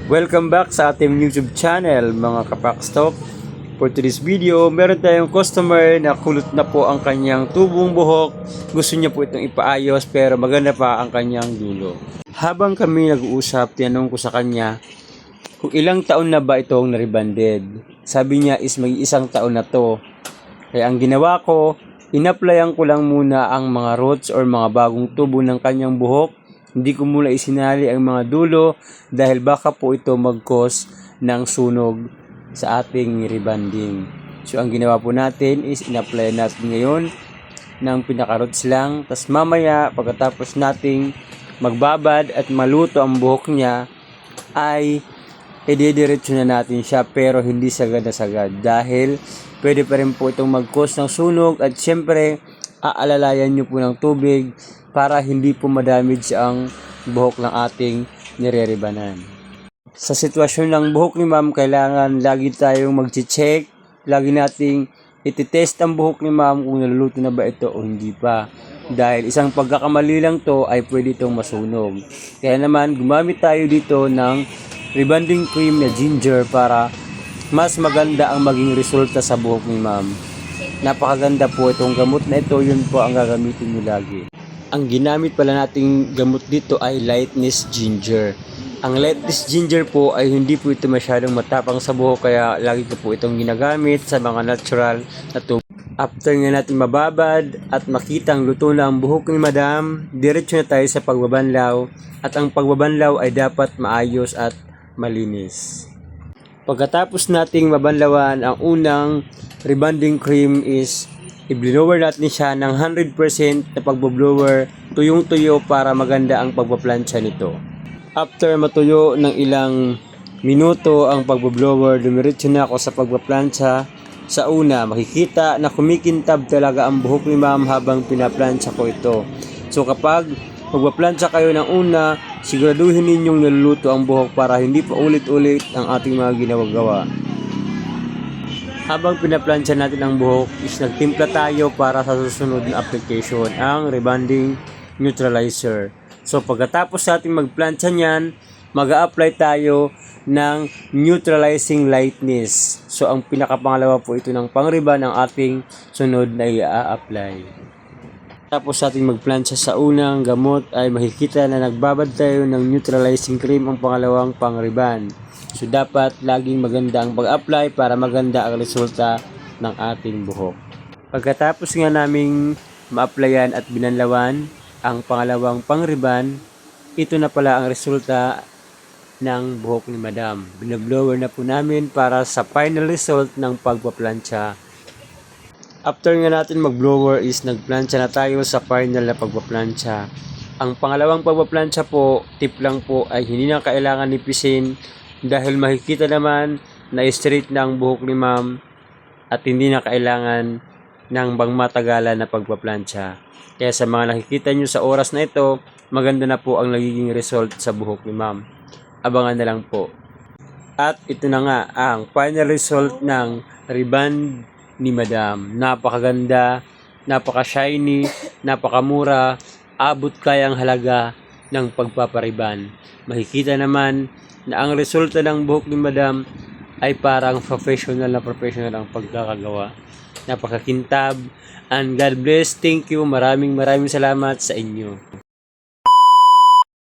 Welcome back sa ating YouTube channel mga kapakstop. For today's video, meron tayong customer na kulot na po ang kanyang tubong buhok. Gusto niya po itong ipaayos pero maganda pa ang kanyang dulo. Habang kami nag-uusap, tinanong ko sa kanya kung ilang taon na ba itong na-rebanded. Sabi niya is may isang taon na to. Kaya ang ginawa ko, in-applyan ko lang muna ang mga roots or mga bagong tubo ng kanyang buhok. Hindi ko muna isinali ang mga dulo dahil baka po ito mag-cause ng sunog sa ating rebanding. So ang ginawa po natin is in-apply natin ngayon ng pinaka-roots lang. Tapos mamaya pagkatapos nating magbabad at maluto ang buhok niya ay idediretso na natin siya pero hindi sagad na sagad dahil pwede pa rin po itong mag-cause ng sunog at syempre aalalayan nyo po ng tubig para hindi po madamage ang buhok ng ating nire-rebanan. Sa sitwasyon ng buhok ni ma'am, kailangan lagi tayong mag-check, lagi nating ititest ang buhok ni ma'am kung naluluto na ba ito o hindi pa. Dahil isang pagkakamali lang to ay pwede itong masunog. Kaya naman gumamit tayo dito ng rebanding cream na ginger para mas maganda ang maging resulta sa buhok ni ma'am. Napakaganda po itong gamot na ito, yun po ang gagamitin nyo lagi. Ang ginamit pala nating gamot dito ay lightness ginger. Ang lightness ginger po ay hindi po ito masyadong matapang sa buhok kaya lagi ko po itong ginagamit sa mga natural na tubo. After nga natin mababad at makitang luto na ang buhok ni madam, diretso na tayo sa pagbabanlaw at ang pagbabanlaw ay dapat maayos at malinis. Pagkatapos nating mabanlawan, ang unang rebanding cream is i-blower natin siya ng 100% na pagbo-blower tuyong-tuyo para maganda ang pagpaplansya nito. After matuyo ng ilang minuto ang pagbo-blower, dumiretso na ako sa pagpaplansya. Sa una, makikita na kumikintab talaga ang buhok ni ma'am habang pinaplansya ko ito. So kapag magpaplansya kayo ng una, siguraduhin ninyong niluluto ang buhok para hindi pa ulit-ulit ang ating mga ginagawa. Habang pinaplansya natin ang buhok, is nagtimpla tayo para sa susunod na application, ang rebanding neutralizer. So pagkatapos natin magplansya niyan, mag-a-apply tayo ng neutralizing lightness. So ang pinakapangalawa po ito ng pang-reban ng ating sunod na i-a-apply. Tapos natin magplansya sa unang gamot ay makikita na nagbabad tayo ng neutralizing cream ang pangalawang pang-reban. So dapat laging maganda ang pag-apply para maganda ang resulta ng ating buhok. Pagkatapos nga naming ma-applyan at binanlawan ang pangalawang pang-reban, ito na pala ang resulta ng buhok ni madam. Binablower na po namin para sa final result ng pagpaplansya. After nga natin mag-blower is nagplansya na tayo sa final na pagpaplansya. Ang pangalawang pagpaplansya po, tip lang po ay hindi na kailangan nipisin dahil makikita naman na straight na ang buhok ni ma'am at hindi na kailangan ng matagalan na pagpaplansya. Kaya sa mga nakikita nyo sa oras na ito, maganda na po ang nagiging result sa buhok ni ma'am. Abangan na lang po. At ito na nga ang final result ng reband ni madam. Napakaganda, napaka-shiny, napakamura, abot kayang halaga ng pagpapariban. Makikita naman na ang resulta ng buhok ni madam ay parang professional ang pagkakagawa. Napakakintab, and God bless. Thank you. Maraming salamat sa inyo.